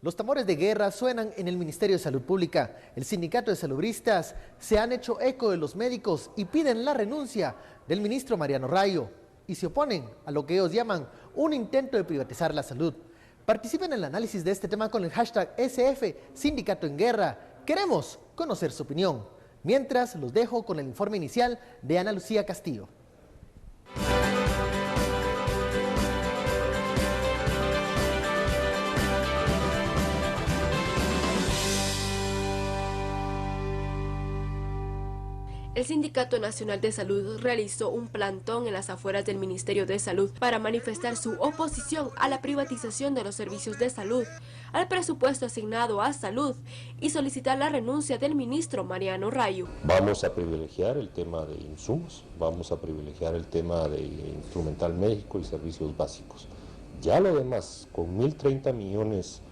Los tambores de guerra suenan en el Ministerio de Salud Pública. El sindicato de salubristas se han hecho eco de los médicos y piden la renuncia del ministro Mariano Rayo y se oponen a lo que ellos llaman un intento de privatizar la salud. Participen en el análisis de este tema con el hashtag SF Sindicato en Guerra. Queremos conocer su opinión. Mientras, los dejo con el informe inicial de Ana Lucía Castillo. El Sindicato Nacional de Salud realizó un plantón en las afueras del Ministerio de Salud para manifestar su oposición a la privatización de los servicios de salud, al presupuesto asignado a salud y solicitar la renuncia del ministro Mariano Rayo. Vamos a privilegiar el tema de insumos, vamos a privilegiar el tema de instrumental médico y servicios básicos. Ya lo demás, con 1.030 millones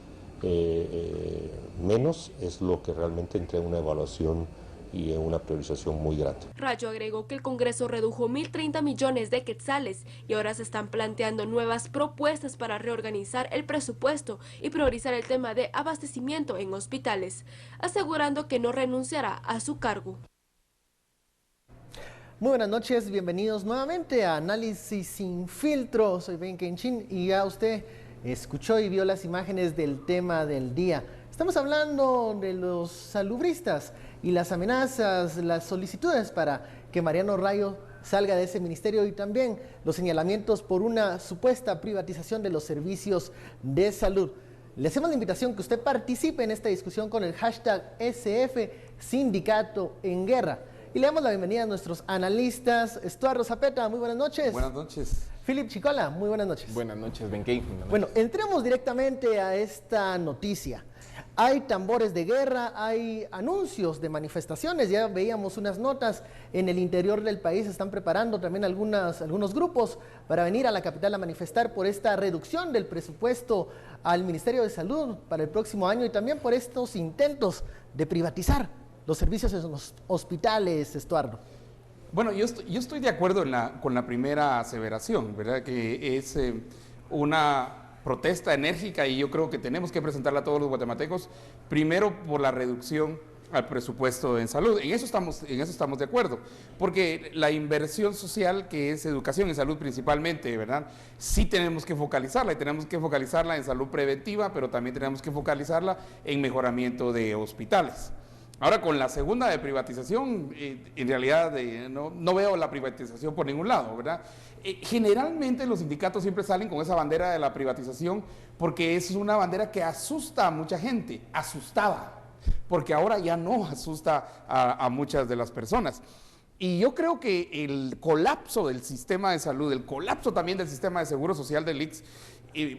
menos, es lo que realmente entra en una evaluación y en una priorización muy grande. Rayo agregó que el Congreso redujo 1.030 millones de quetzales y ahora se están planteando nuevas propuestas para reorganizar el presupuesto y priorizar el tema de abastecimiento en hospitales, asegurando que no renunciará a su cargo. Muy buenas noches, bienvenidos nuevamente a Análisis Sin Filtro. Soy Ben Kenchin y ya usted escuchó y vio las imágenes del tema del día. Estamos hablando de los salubristas y las amenazas, las solicitudes para que Mariano Rayo salga de ese ministerio y también los señalamientos por una supuesta privatización de los servicios de salud. Le hacemos la invitación que usted participe en esta discusión con el hashtag SF Sindicato en Guerra. Y le damos la bienvenida a nuestros analistas. Estuardo Zapeta, muy buenas noches. Buenas noches. Philip Chicola, muy buenas noches. Buenas noches, Benkei. Bueno, entremos directamente a esta noticia. Hay tambores de guerra, hay anuncios de manifestaciones, ya veíamos unas notas en el interior del país, se están preparando también algunos grupos para venir a la capital a manifestar por esta reducción del presupuesto al Ministerio de Salud para el próximo año y también por estos intentos de privatizar los servicios en los hospitales, Estuardo. Bueno, yo estoy de acuerdo con la primera aseveración, ¿verdad? Que es una protesta enérgica y yo creo que tenemos que presentarla a todos los guatemaltecos, primero por la reducción al presupuesto en salud. En eso estamos de acuerdo, porque la inversión social, que es educación y salud principalmente, ¿verdad? Sí tenemos que focalizarla y tenemos que focalizarla en salud preventiva, pero también tenemos que focalizarla en mejoramiento de hospitales. Ahora, con la segunda de privatización, en realidad no veo la privatización por ningún lado, ¿verdad? Generalmente los sindicatos siempre salen con esa bandera de la privatización porque es una bandera que asusta a mucha gente, asustaba, porque ahora ya no asusta a muchas de las personas. Y yo creo que el colapso del sistema de salud, el colapso también del sistema de seguro social del IX,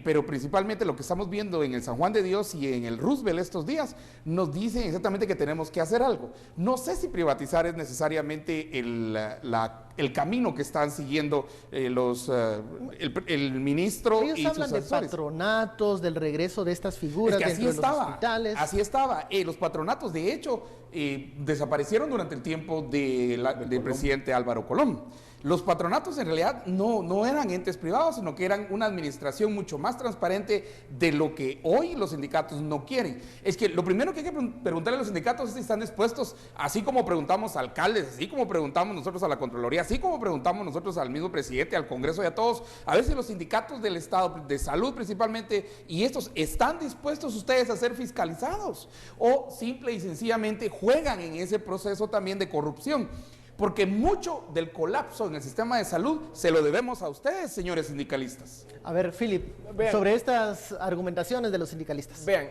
pero principalmente lo que estamos viendo en el San Juan de Dios y en el Roosevelt estos días, nos dicen exactamente que tenemos que hacer algo. No sé si privatizar es necesariamente el camino que están siguiendo el ministro Ellos y sus hablan de asesores. Patronatos, del regreso de estas figuras dentro de los hospitales. Así estaba. Los patronatos, de hecho, desaparecieron durante el tiempo del presidente Álvaro Colón. Los patronatos en realidad no eran entes privados, sino que eran una administración mucho más transparente de lo que hoy los sindicatos no quieren. Es que lo primero que hay que preguntarle a los sindicatos es si están dispuestos, así como preguntamos a alcaldes, así como preguntamos nosotros a la Contraloría, así como preguntamos nosotros al mismo presidente, al Congreso y a todos, a ver si los sindicatos del Estado, de salud principalmente, y estos están dispuestos ustedes a ser fiscalizados o simple y sencillamente juegan en ese proceso también de corrupción. Porque mucho del colapso en el sistema de salud se lo debemos a ustedes, señores sindicalistas. A ver, Philip, sobre estas argumentaciones de los sindicalistas. Vean,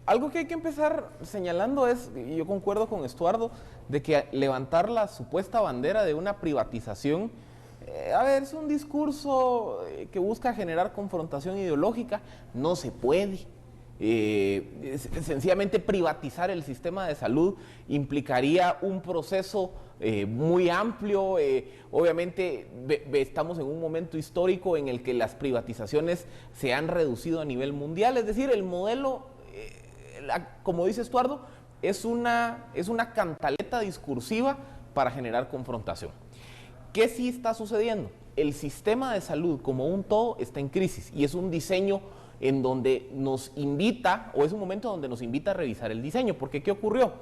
algo que hay que empezar señalando es, y yo concuerdo con Estuardo, de que levantar la supuesta bandera de una privatización, es un discurso que busca generar confrontación ideológica, no se puede. Sencillamente privatizar el sistema de salud implicaría un proceso muy amplio. Obviamente estamos en un momento histórico en el que las privatizaciones se han reducido a nivel mundial, es decir, el modelo, como dice Estuardo, es una cantaleta discursiva para generar confrontación. ¿Qué sí está sucediendo? El sistema de salud como un todo está en crisis y es un diseño en donde nos invita, o es un momento donde nos invita a revisar el diseño, porque ¿qué ocurrió?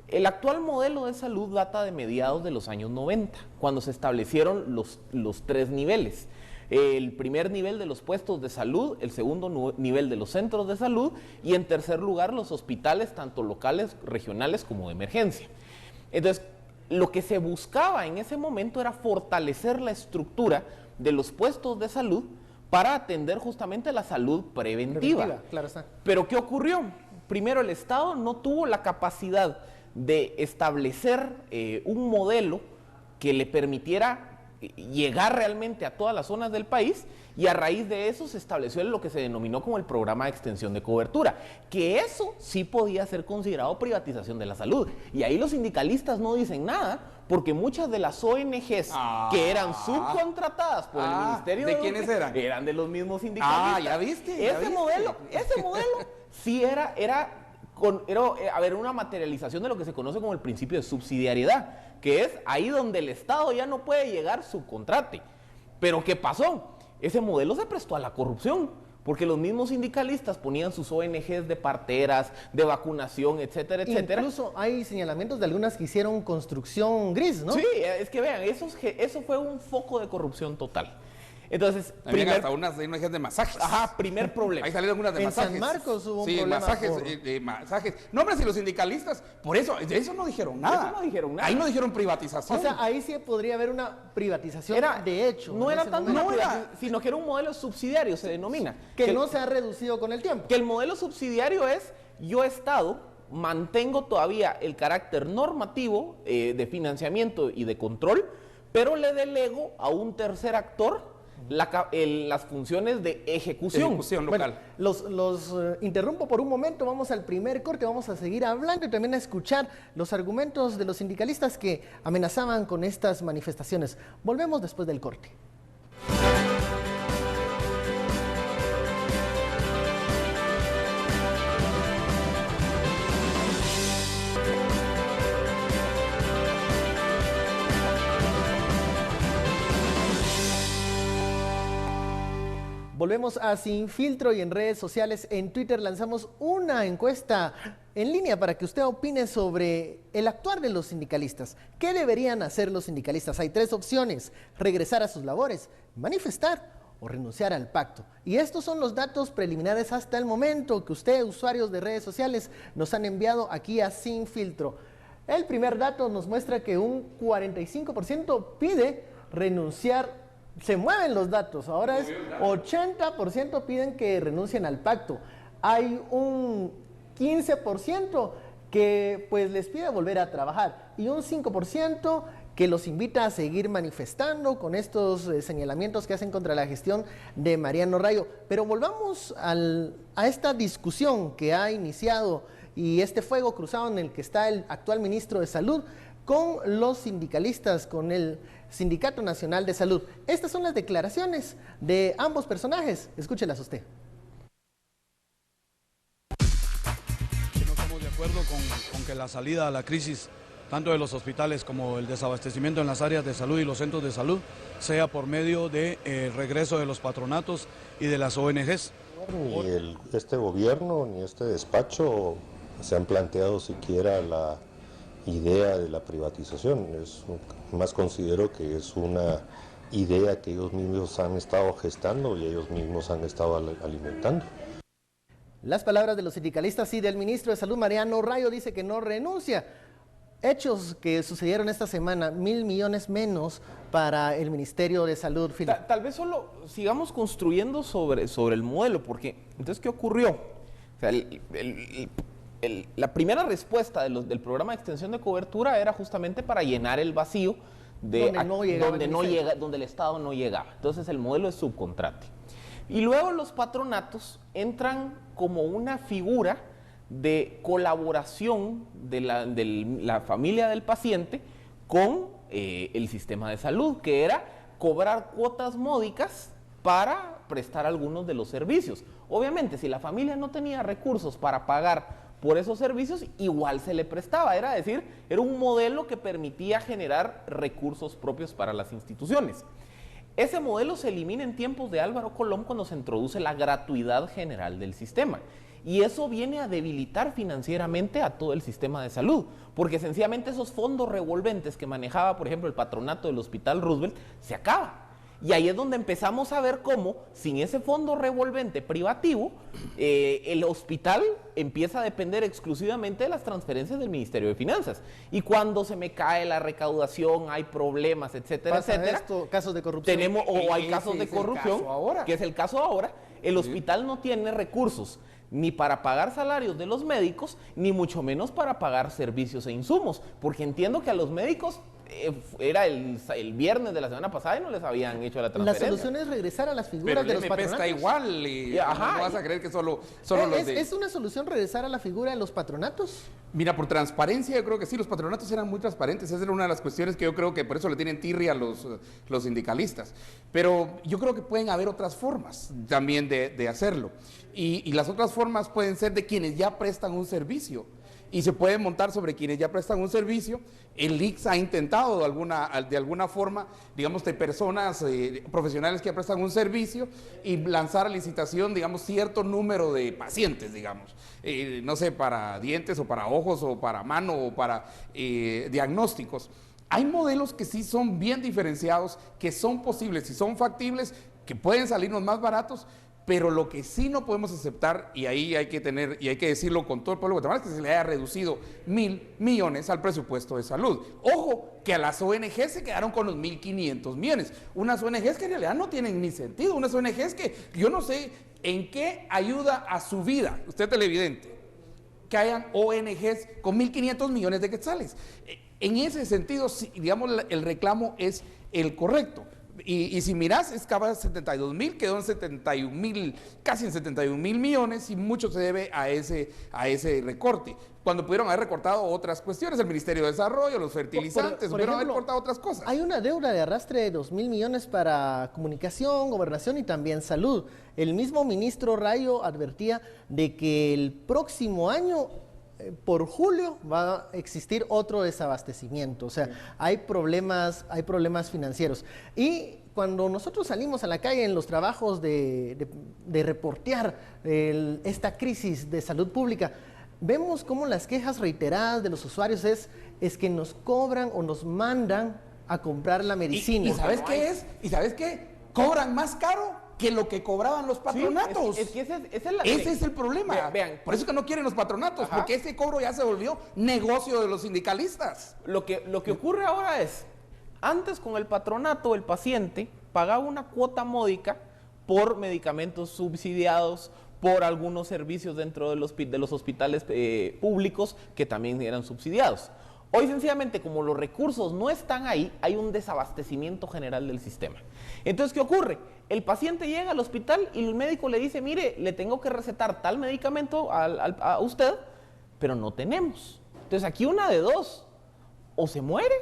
El actual modelo de salud data de mediados de los años 90, cuando se establecieron los 3 niveles. El primer nivel de los puestos de salud, el segundo nivel de los centros de salud y en tercer lugar los hospitales, tanto locales, regionales como de emergencia. Entonces, lo que se buscaba en ese momento era fortalecer la estructura de los puestos de salud para atender justamente la salud preventiva. Claro está. Pero ¿qué ocurrió? Primero, el Estado no tuvo la capacidad de establecer un modelo que le permitiera llegar realmente a todas las zonas del país, y a raíz de eso se estableció lo que se denominó como el programa de extensión de cobertura, que eso sí podía ser considerado privatización de la salud. Y ahí los sindicalistas no dicen nada, porque muchas de las ONGs que eran subcontratadas por el Ministerio ¿de quiénes eran? Eran de los mismos sindicalistas. ¿Ya viste? Ese modelo sí era una materialización de lo que se conoce como el principio de subsidiariedad, que es ahí donde el Estado ya no puede llegar, subcontrate. Pero ¿qué pasó? Ese modelo se prestó a la corrupción, porque los mismos sindicalistas ponían sus ONGs de parteras, de vacunación, etcétera, etcétera. Incluso hay señalamientos de algunas que hicieron construcción gris, ¿no? Sí, es que vean, eso fue un foco de corrupción total. Entonces, hasta unas de masajes. Ajá, primer problema. Ahí salieron unas de masajes. En San Marcos hubo un problema. Masajes. No, hombre, si los sindicalistas, por eso, de eso no dijeron nada. Eso no dijeron nada. Ahí no dijeron privatización. O sea, ahí sí podría haber una privatización de hecho. No era tanto una privatización, sino que era un modelo subsidiario, se denomina. Que no se ha reducido con el tiempo. Que el modelo subsidiario es, yo Estado mantengo todavía el carácter normativo de financiamiento y de control, pero le delego a un tercer actor las funciones de ejecución local. Bueno, los interrumpo por un momento, vamos al primer corte, vamos a seguir hablando y también a escuchar los argumentos de los sindicalistas que amenazaban con estas manifestaciones. Volvemos después del corte. Volvemos a Sin Filtro y en redes sociales, en Twitter lanzamos una encuesta en línea para que usted opine sobre el actuar de los sindicalistas. ¿Qué deberían hacer los sindicalistas? Hay 3 opciones: regresar a sus labores, manifestar o renunciar al pacto. Y estos son los datos preliminares hasta el momento que ustedes, usuarios de redes sociales, nos han enviado aquí a Sin Filtro. El primer dato nos muestra que un 45% pide renunciar. Se mueven los datos, ahora es 80% piden que renuncien al pacto. Hay un 15% que pues les pide volver a trabajar y un 5% que los invita a seguir manifestando con estos señalamientos que hacen contra la gestión de Mariano Rayo. Pero volvamos a esta discusión que ha iniciado y este fuego cruzado en el que está el actual ministro de Salud con los sindicalistas, con el Sindicato Nacional de Salud. Estas son las declaraciones de ambos personajes. Escúchelas usted. No estamos de acuerdo con que la salida a la crisis, tanto de los hospitales como el desabastecimiento en las áreas de salud y los centros de salud, sea por medio del regreso de los patronatos y de las ONGs. Ni este gobierno ni este despacho se han planteado siquiera la idea de la privatización. Más considero que es una idea que ellos mismos han estado gestando y ellos mismos han estado alimentando. Las palabras de los sindicalistas y del ministro de Salud, Mariano Rayo, dice que no renuncia. Hechos que sucedieron esta semana, 1.000 millones menos para el Ministerio de Salud. Tal vez solo sigamos construyendo sobre el modelo, porque entonces, ¿qué ocurrió? O sea, la primera respuesta del programa de extensión de cobertura era justamente para llenar el vacío donde el Estado no llegaba. Entonces el modelo es subcontrate. Y luego los patronatos entran como una figura de colaboración de la familia del paciente con el sistema de salud, que era cobrar cuotas módicas para prestar algunos de los servicios. Obviamente, si la familia no tenía recursos para pagar por esos servicios, igual se le prestaba, era decir, era un modelo que permitía generar recursos propios para las instituciones. Ese modelo se elimina en tiempos de Álvaro Colom cuando se introduce la gratuidad general del sistema. Y eso viene a debilitar financieramente a todo el sistema de salud, porque sencillamente esos fondos revolventes que manejaba, por ejemplo, el patronato del Hospital Roosevelt, se acaba. Y ahí es donde empezamos a ver cómo, sin ese fondo revolvente privativo, el hospital empieza a depender exclusivamente de las transferencias del Ministerio de Finanzas. Y cuando se me cae la recaudación, hay problemas, etcétera, etcétera. Casos de corrupción. Hay casos de corrupción, que es el caso ahora. El hospital no tiene recursos ni para pagar salarios de los médicos, ni mucho menos para pagar servicios e insumos, porque entiendo que a los médicos era el viernes de la semana pasada y no les habían hecho la transferencia. La solución es regresar a las figuras de los patronatos. Pero el MP está igual y no vas a creer que solo los de... ¿Es una solución regresar a la figura de los patronatos? Mira, por transparencia yo creo que sí, los patronatos eran muy transparentes, esa era una de las cuestiones que yo creo que por eso le tienen tirria a los sindicalistas, pero yo creo que pueden haber otras formas también de hacerlo, y las otras formas pueden ser de quienes ya prestan un servicio, y se puede montar sobre quienes ya prestan un servicio. El ICS ha intentado de alguna forma, digamos, de personas profesionales que ya prestan un servicio y lanzar a licitación, digamos, cierto número de pacientes, digamos, no sé, para dientes o para ojos o para mano o para diagnósticos. Hay modelos que sí son bien diferenciados, que son posibles y son factibles, que pueden salirnos más baratos, pero lo que sí no podemos aceptar, y ahí hay que decirlo con todo el pueblo de Guatemala, es que se le haya reducido 1.000 millones al presupuesto de salud. Ojo, que a las ONG se quedaron con los 1.500 millones. Unas ONGs que en realidad no tienen ni sentido, unas ONGs que yo no sé en qué ayuda a su vida, usted televidente, que hayan ONGs con 1.500 millones de quetzales. En ese sentido, digamos, el reclamo es el correcto. Y si miras, escapa 72.000, quedó en 71.000, casi en 71.000 millones, y mucho se debe a ese recorte. Cuando pudieron haber recortado otras cuestiones, el Ministerio de Desarrollo, los fertilizantes, pudieron haber recortado otras cosas. Hay una deuda de arrastre de 2.000 millones para comunicación, gobernación y también salud. El mismo ministro Rayo advertía de que el próximo año, por julio, va a existir otro desabastecimiento. O sea, hay problemas financieros. Y cuando nosotros salimos a la calle en los trabajos de reportear esta crisis de salud pública, vemos cómo las quejas reiteradas de los usuarios es que nos cobran o nos mandan a comprar la medicina. ¿Y sabes qué es? ¿Y sabes qué? Cobran más caro que lo que cobraban los patronatos. Sí, ese es el problema. Vean, por eso que no quieren los patronatos, ajá, porque ese cobro ya se volvió negocio de los sindicalistas. Lo que ocurre ahora es, antes con el patronato el paciente pagaba una cuota módica por medicamentos subsidiados, por algunos servicios dentro de los hospitales públicos que también eran subsidiados. Hoy sencillamente, como los recursos no están ahí, hay un desabastecimiento general del sistema. Entonces, ¿qué ocurre? El paciente llega al hospital y el médico le dice, mire, le tengo que recetar tal medicamento a usted, pero no tenemos. Entonces, aquí una de dos, o se muere,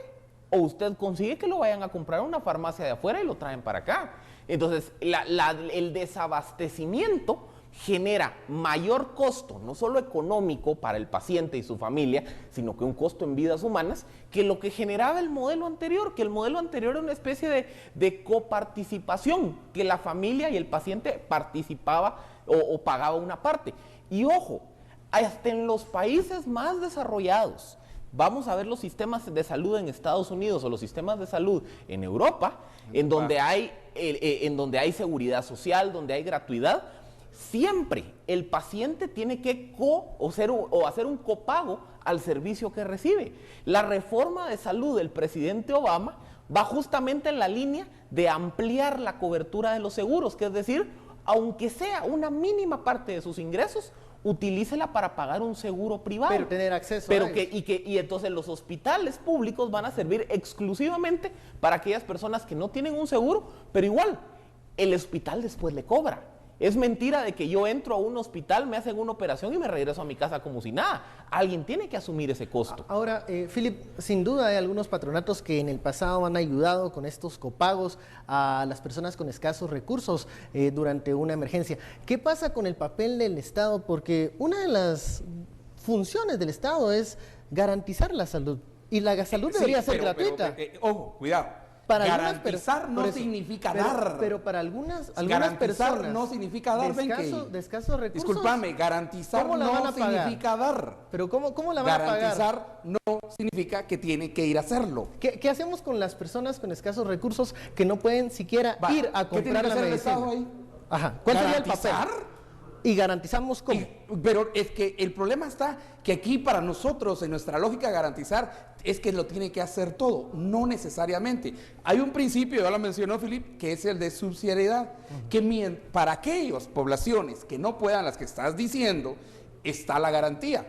o usted consigue que lo vayan a comprar a una farmacia de afuera y lo traen para acá. Entonces, el desabastecimiento genera mayor costo, no solo económico para el paciente y su familia, sino que un costo en vidas humanas, que lo que generaba el modelo anterior, que el modelo anterior era una especie de coparticipación, que la familia y el paciente participaba o pagaba una parte. Y ojo, hasta en los países más desarrollados, vamos a ver los sistemas de salud en Estados Unidos o los sistemas de salud en Europa, en donde hay seguridad social, donde hay gratuidad. Siempre el paciente tiene que hacer un copago al servicio que recibe. La reforma de salud del presidente Obama va justamente en la línea de ampliar la cobertura de los seguros, que es decir, aunque sea una mínima parte de sus ingresos, utilícela para pagar un seguro privado. Pero tener acceso a eso. Y entonces los hospitales públicos van a servir exclusivamente para aquellas personas que no tienen un seguro, pero igual, el hospital después le cobra. Es mentira de que yo entro a un hospital, me hacen una operación y me regreso a mi casa como si nada. Alguien tiene que asumir ese costo. Ahora, Philip, sin duda hay algunos patronatos que en el pasado han ayudado con estos copagos a las personas con escasos recursos durante una emergencia. ¿Qué pasa con el papel del Estado? Porque una de las funciones del Estado es garantizar la salud. Y la salud debería ser gratuita. Ojo, cuidado. Para garantizar no significa dar. Pero para algunas garantizar personas no significa dar. de escasos recursos. Discúlpame, garantizar no significa dar. Pero ¿cómo la van a pagar? Garantizar no significa que tiene que ir a hacerlo. ¿Qué hacemos con las personas con escasos recursos que no pueden siquiera ir a comprar la medicina? ¿Qué tiene que hacer el Estado ahí? Ajá. ¿Cuál sería el papel? Y garantizamos cómo. Pero es que el problema está que aquí para nosotros, en nuestra lógica, garantizar es que lo tiene que hacer todo, no necesariamente. Hay un principio, ya lo mencionó Filip, que es el de subsidiariedad, que para aquellas poblaciones que no puedan, las que estás diciendo, está la garantía.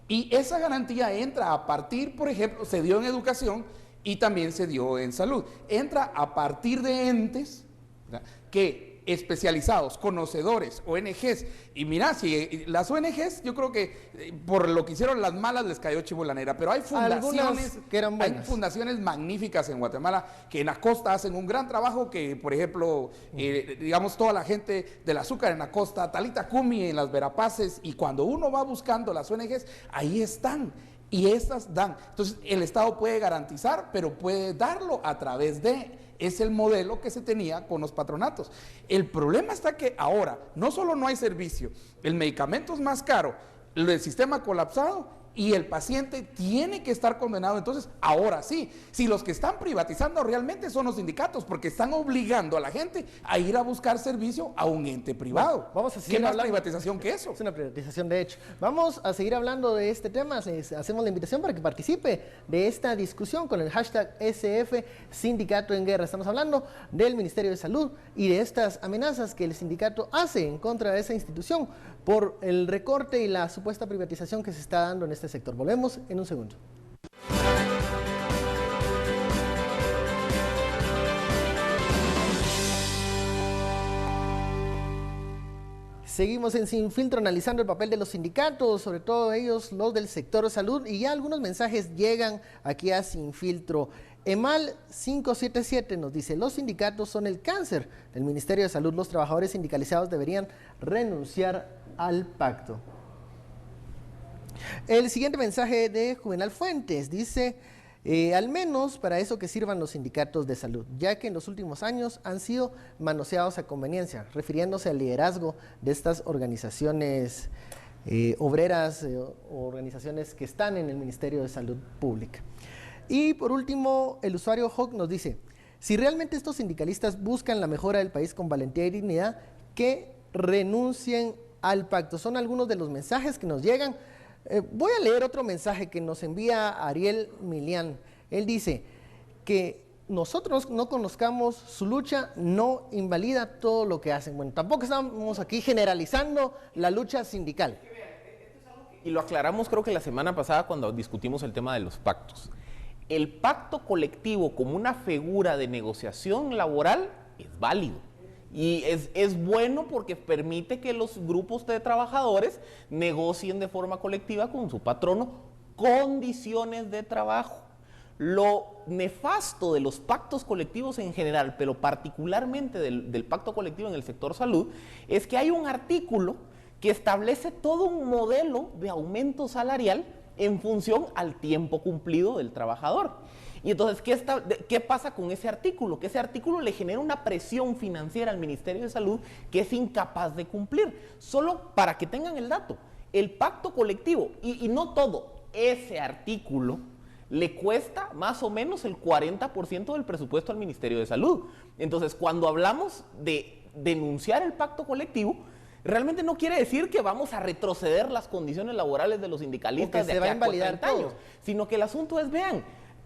Y esa garantía entra a partir, por ejemplo, se dio en educación y también se dio en salud. Entra a partir de entes, ¿verdad?, que especializados, conocedores, ONGs, y mira, si las ONGs, yo creo que por lo que hicieron las malas les cayó chivolanera, pero hay fundaciones que eran buenas. Hay fundaciones magníficas en Guatemala que en la costa hacen un gran trabajo, que por ejemplo, digamos, toda la gente del azúcar en la costa, Talita Kumi en las Verapaces, y cuando uno va buscando las ONGs, ahí están. Y estas dan. Entonces, el Estado puede garantizar, pero puede darlo a través de... Es el modelo que se tenía con los patronatos. El problema está que ahora no solo no hay servicio, el medicamento es más caro, el sistema colapsado y el paciente tiene que estar condenado. Entonces, ahora sí, si los que están privatizando realmente son los sindicatos, porque están obligando a la gente a ir a buscar servicio a un ente privado. Bueno, vamos a seguir ¿Qué más hablando? privatización que eso? Es una privatización, de hecho. Vamos a seguir hablando de este tema. Les hacemos la invitación para que participe de esta discusión con el hashtag SF Sindicato en Guerra. Estamos hablando del Ministerio de Salud y de estas amenazas que el sindicato hace en contra de esa institución por el recorte y la supuesta privatización que se está dando en este sector. Volvemos en un segundo. Seguimos en Sin Filtro analizando el papel de los sindicatos, sobre todo ellos, los del sector de salud, y ya algunos mensajes llegan aquí a Sin Filtro. Emal 577 nos dice: los sindicatos son el cáncer del Ministerio de Salud, los trabajadores sindicalizados deberían renunciar al pacto. El siguiente mensaje de Juvenal Fuentes dice: al menos para eso que sirvan los sindicatos de salud, ya que en los últimos años han sido manoseados a conveniencia, refiriéndose al liderazgo de estas organizaciones obreras o organizaciones que están en el Ministerio de Salud Pública. Y por último, el usuario Hawk nos dice: si realmente estos sindicalistas buscan la mejora del país con valentía y dignidad, que renuncien al pacto. Son algunos de los mensajes que nos llegan. Voy a leer otro mensaje que nos envía Ariel Milian. Él dice que nosotros no conozcamos su lucha, no invalida todo lo que hacen. Bueno, tampoco estamos aquí generalizando la lucha sindical. Y lo aclaramos creo que la semana pasada cuando discutimos el tema de los pactos. El pacto colectivo como una figura de negociación laboral es válido. Y es bueno porque permite que los grupos de trabajadores negocien de forma colectiva con su patrono condiciones de trabajo. Lo nefasto de los pactos colectivos en general, pero particularmente del pacto colectivo en el sector salud, es que hay un artículo que establece todo un modelo de aumento salarial en función al tiempo cumplido del trabajador. Y entonces, ¿qué pasa con ese artículo? Que ese artículo le genera una presión financiera al Ministerio de Salud que es incapaz de cumplir. Solo para que tengan el dato, el pacto colectivo, y no todo, ese artículo le cuesta más o menos el 40% del presupuesto al Ministerio de Salud. Entonces, cuando hablamos de denunciar el pacto colectivo, realmente no quiere decir que vamos a retroceder las condiciones laborales de los sindicalistas de aquí a 40 años, sino que el asunto es, vean,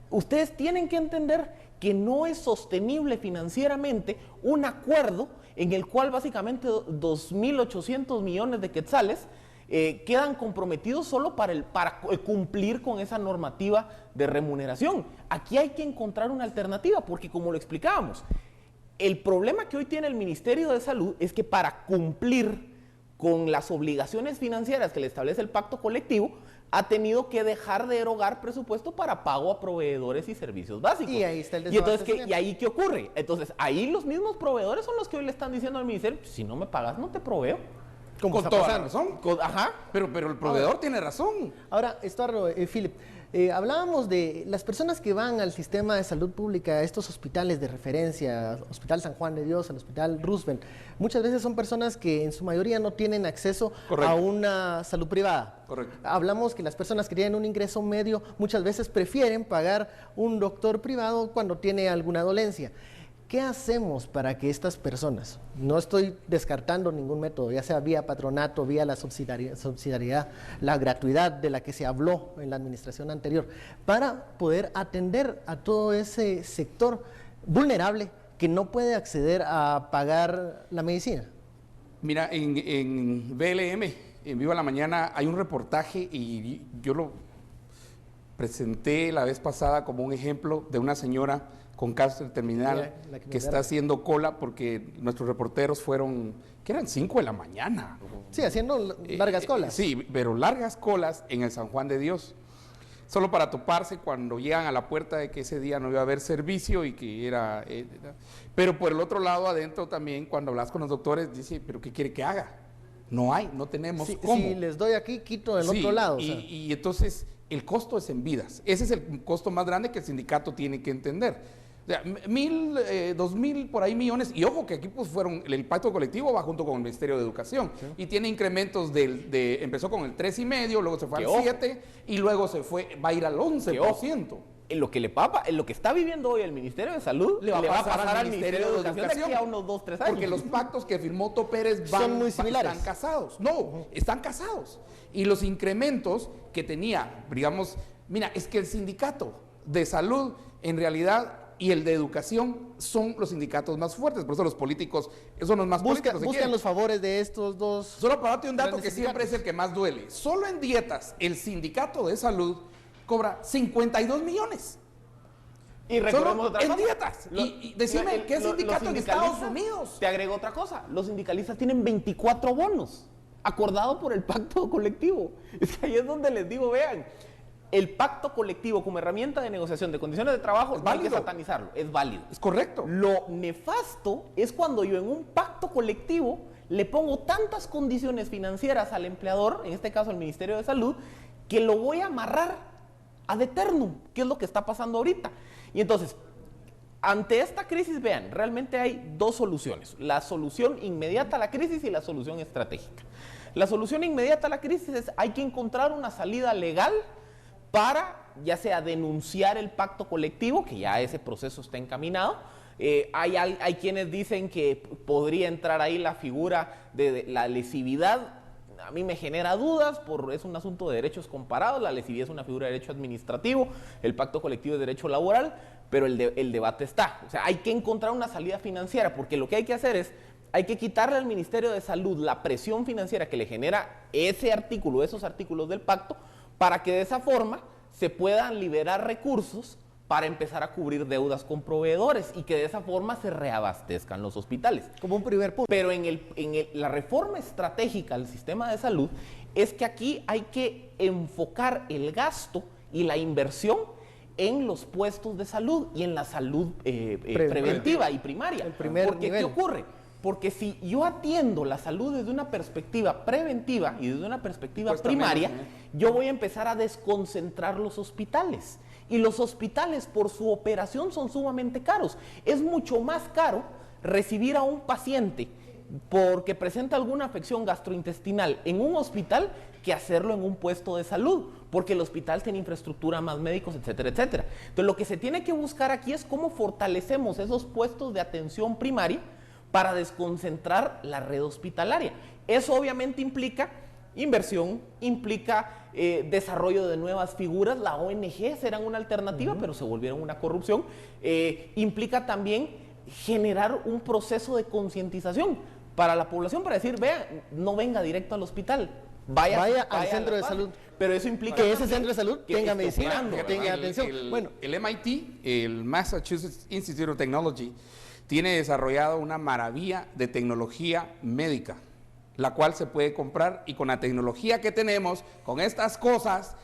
ustedes tienen que entender que no es sostenible financieramente un acuerdo en el cual básicamente 2.800 millones de quetzales quedan comprometidos solo para cumplir con esa normativa de remuneración. Aquí hay que encontrar una alternativa, porque como lo explicábamos, el problema que hoy tiene el Ministerio de Salud es que para cumplir con las obligaciones financieras que le establece el pacto colectivo, ha tenido que dejar de erogar presupuesto para pago a proveedores y servicios básicos. Y ahí está el desabastecimiento. ¿Y ahí qué ocurre? Entonces, ahí los mismos proveedores son los que hoy le están diciendo al ministerio: si no me pagas, no te proveo. Con toda la razón. Ajá. Pero el proveedor tiene razón. Ahora, Estuardo, Philip, Hablábamos de las personas que van al sistema de salud pública, a estos hospitales de referencia, Hospital San Juan de Dios, el Hospital Roosevelt. Muchas veces son personas que en su mayoría no tienen acceso a una salud privada. Correcto. Hablamos que las personas que tienen un ingreso medio muchas veces prefieren pagar un doctor privado cuando tiene alguna dolencia. ¿Qué hacemos para que estas personas, no estoy descartando ningún método, ya sea vía patronato, vía la subsidiariedad, la gratuidad de la que se habló en la administración anterior, para poder atender a todo ese sector vulnerable que no puede acceder a pagar la medicina? Mira, en BLM, en Viva la Mañana, hay un reportaje y yo lo presenté la vez pasada como un ejemplo de una señora con cáncer terminal que está haciendo cola porque nuestros reporteros fueron, que eran 5 de la mañana. Sí, haciendo largas colas. Sí, pero largas colas en el San Juan de Dios, solo para toparse cuando llegan a la puerta de que ese día no iba a haber servicio y que era... pero por el otro lado, adentro también, cuando hablas con los doctores, dice, ¿pero qué quiere que haga? No hay, no tenemos cómo. Si les doy aquí, quito del otro lado. Y entonces el costo es en vidas. Ese es el costo más grande que el sindicato tiene que entender. O sea, 1.000, 2.000 por ahí millones, y ojo que aquí pues fueron, el pacto colectivo va junto con el Ministerio de Educación, y tiene incrementos empezó con el 3,5, luego se fue al 7, y luego va a ir al 11%. Lo que está viviendo hoy el Ministerio de Salud le va a pasar al Ministerio de Educación de aquí a unos 2, 3 años. Porque los pactos que firmó Otto Pérez son muy similares. Están casados. No, están casados. Y los incrementos que tenía, digamos, mira, es que el sindicato de salud en realidad y el de educación son los sindicatos más fuertes, por eso los políticos son los más políticos. Buscan los favores de estos dos. Solo para darte un dato que siempre es el que más duele. Solo en dietas, el sindicato de salud cobra 52 millones. Y recordemos otra cosa. En dietas. Y decime, ¿qué sindicato en Estados Unidos? Te agrego otra cosa. Los sindicalistas tienen 24 bonos, acordado por el pacto colectivo. Es que ahí es donde les digo, vean, el pacto colectivo como herramienta de negociación de condiciones de trabajo, no hay que satanizarlo, es válido. Es correcto. Lo nefasto es cuando yo en un pacto colectivo le pongo tantas condiciones financieras al empleador, en este caso al Ministerio de Salud, que lo voy a amarrar ad eternum, que es lo que está pasando ahorita. Y entonces, ante esta crisis, vean, realmente hay dos soluciones. La solución inmediata a la crisis y la solución estratégica. La solución inmediata a la crisis es, hay que encontrar una salida legal para, ya sea denunciar el pacto colectivo, que ya ese proceso está encaminado. Hay quienes dicen que podría entrar ahí la figura de la lesividad. A mí me genera dudas, es un asunto de derechos comparados. La lesividad es una figura de derecho administrativo, el pacto colectivo es derecho laboral, pero el debate está. O sea, hay que encontrar una salida financiera, porque lo que hay que hacer es, hay que quitarle al Ministerio de Salud la presión financiera que le genera ese artículo, esos artículos del pacto, para que de esa forma se puedan liberar recursos para empezar a cubrir deudas con proveedores y que de esa forma se reabastezcan los hospitales. Como un primer punto. Pero la reforma estratégica del sistema de salud es que aquí hay que enfocar el gasto y la inversión en los puestos de salud y en la salud preventiva y primaria. El primer Porque nivel. ¿qué ocurre? Porque si yo atiendo la salud desde una perspectiva preventiva y desde una perspectiva primaria, yo voy a empezar a desconcentrar los hospitales. Y los hospitales por su operación son sumamente caros. Es mucho más caro recibir a un paciente porque presenta alguna afección gastrointestinal en un hospital que hacerlo en un puesto de salud, porque el hospital tiene infraestructura, más médicos, etcétera, etcétera. Entonces lo que se tiene que buscar aquí es cómo fortalecemos esos puestos de atención primaria para desconcentrar la red hospitalaria. Eso obviamente implica inversión, implica desarrollo de nuevas figuras. La ONG serán una alternativa, pero se volvieron una corrupción. Implica también generar un proceso de concientización para la población, para decir, vea, no venga directo al hospital, vaya al centro de salud. Pero eso implica que ese centro de salud tenga medicina, Fíjate, tenga atención. El MIT, el Massachusetts Institute of Technology, tiene desarrollado una maravilla de tecnología médica, la cual se puede comprar, y con la tecnología que tenemos, con estas cosas,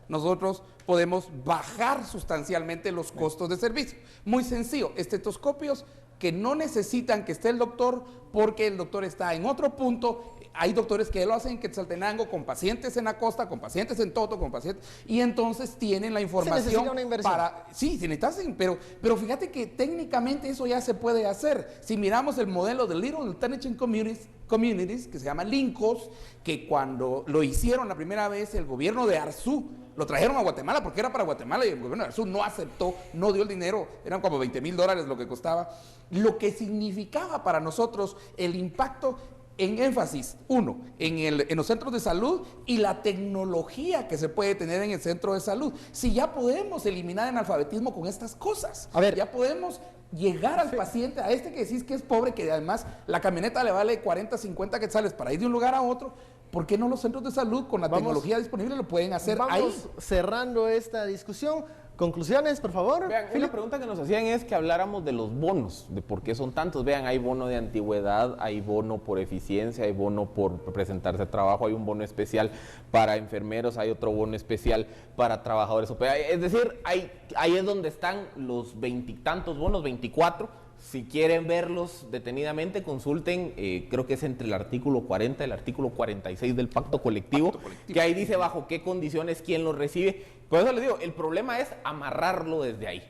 nosotros podemos bajar sustancialmente los costos de servicio. Muy sencillo, estetoscopios que no necesitan que esté el doctor porque el doctor está en otro punto. Hay doctores que lo hacen en Quetzaltenango con pacientes en Acosta, con pacientes en Toto, con pacientes, y entonces tienen la información. Se necesita una inversión. Sí, se necesitan, pero fíjate que técnicamente eso ya se puede hacer. Si miramos el modelo de Little Intelligent Communities, que se llama LINCOS, que cuando lo hicieron la primera vez, el gobierno de Arzú lo trajeron a Guatemala porque era para Guatemala y el gobierno de Arzú no aceptó, no dio el dinero, eran como $20,000 lo que costaba. Lo que significaba para nosotros el impacto en énfasis, uno, en los centros de salud y la tecnología que se puede tener en el centro de salud. Si ya podemos eliminar el analfabetismo con estas cosas, ya podemos llegar al paciente, a este que decís que es pobre, que además la camioneta le vale 40, 50 quetzales para ir de un lugar a otro. ¿Por qué no los centros de salud con la tecnología disponible lo pueden hacer ahí? Vamos cerrando esta discusión. Conclusiones, por favor. Vean, una pregunta que nos hacían es que habláramos de los bonos, de por qué son tantos. Vean, hay bono de antigüedad, hay bono por eficiencia, hay bono por presentarse a trabajo, hay un bono especial para enfermeros, hay otro bono especial para trabajadores. Es decir, ahí es donde están los 20 y tantos bonos, 24. Si quieren verlos detenidamente, consulten, creo que es entre el artículo 40 y el artículo 46 del pacto colectivo, que ahí dice bajo qué condiciones, quién los recibe. Por eso les digo, el problema es amarrarlo desde ahí.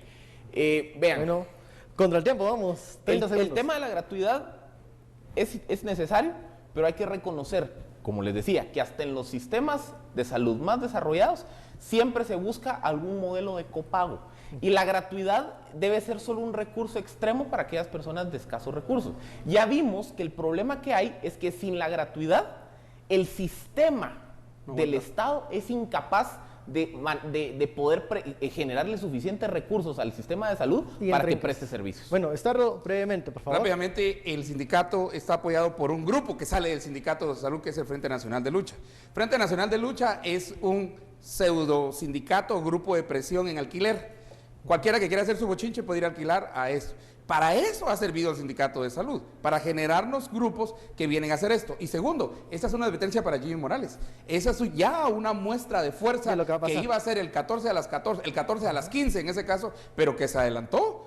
Vean. Bueno, contra el tiempo, vamos, 30 segundos. El tema de la gratuidad es necesario, pero hay que reconocer, como les decía, que hasta en los sistemas de salud más desarrollados, siempre se busca algún modelo de copago. Y la gratuidad debe ser solo un recurso extremo para aquellas personas de escasos recursos. Ya vimos que el problema que hay es que sin la gratuidad, el sistema del Estado es incapaz de poder generarle suficientes recursos al sistema de salud para que preste servicios. Bueno, Starro, brevemente, por favor. Rápidamente, el sindicato está apoyado por un grupo que sale del Sindicato de Salud, que es el Frente Nacional de Lucha. Frente Nacional de Lucha es un pseudo sindicato, grupo de presión en alquiler. Cualquiera que quiera hacer su bochinche puede ir a alquilar a eso. Para eso ha servido el Sindicato de Salud, para generarnos grupos que vienen a hacer esto. Y segundo, esta es una advertencia para Jimmy Morales. Esa es ya una muestra de fuerza que iba a ser el 14 a las 14, el 14 a las 15 en ese caso, pero que se adelantó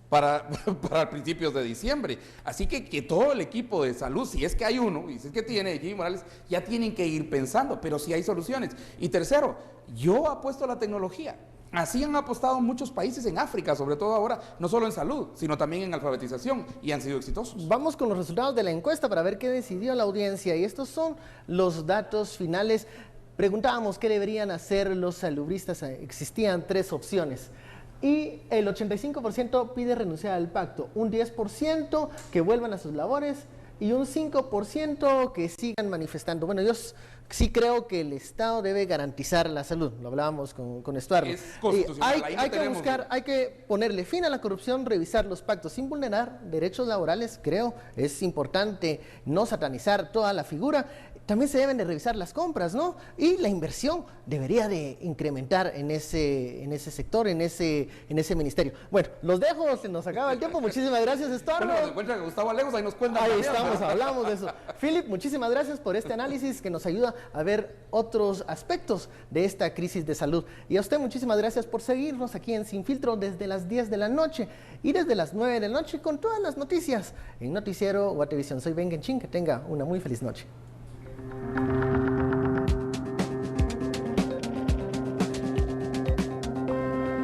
para principios de diciembre. Así que todo el equipo de salud, si es que hay uno, y si es que tiene Jimmy Morales, ya tienen que ir pensando, pero sí hay soluciones. Y tercero, yo apuesto a la tecnología. Así han apostado muchos países en África, sobre todo ahora, no solo en salud, sino también en alfabetización, y han sido exitosos. Vamos con los resultados de la encuesta para ver qué decidió la audiencia, y estos son los datos finales. Preguntábamos qué deberían hacer los salubristas, existían 3 opciones. Y el 85% pide renunciar al pacto, un 10% que vuelvan a sus labores y un 5% que sigan manifestando. Bueno, yo sí creo que el Estado debe garantizar la salud, lo hablábamos con Estuardo. Es constitucional, hay que ponerle fin a la corrupción, revisar los pactos sin vulnerar derechos laborales, creo, es importante no satanizar toda la figura. También se deben de revisar las compras, ¿no? Y la inversión debería de incrementar en ese sector, en ese ministerio. Bueno, los dejo, se nos acaba el tiempo. Muchísimas gracias, Estuardo. Bueno, se encuentra Gustavo Alejos, ahí nos cuentan. Ahí estamos, hablamos de eso. Philip, muchísimas gracias por este análisis que nos ayuda a ver otros aspectos de esta crisis de salud. Y a usted, muchísimas gracias por seguirnos aquí en Sin Filtro desde las 10 de la noche y desde las 9 de la noche con todas las noticias en Noticiero Guatevisión. Soy Ben Genchín, que tenga una muy feliz noche.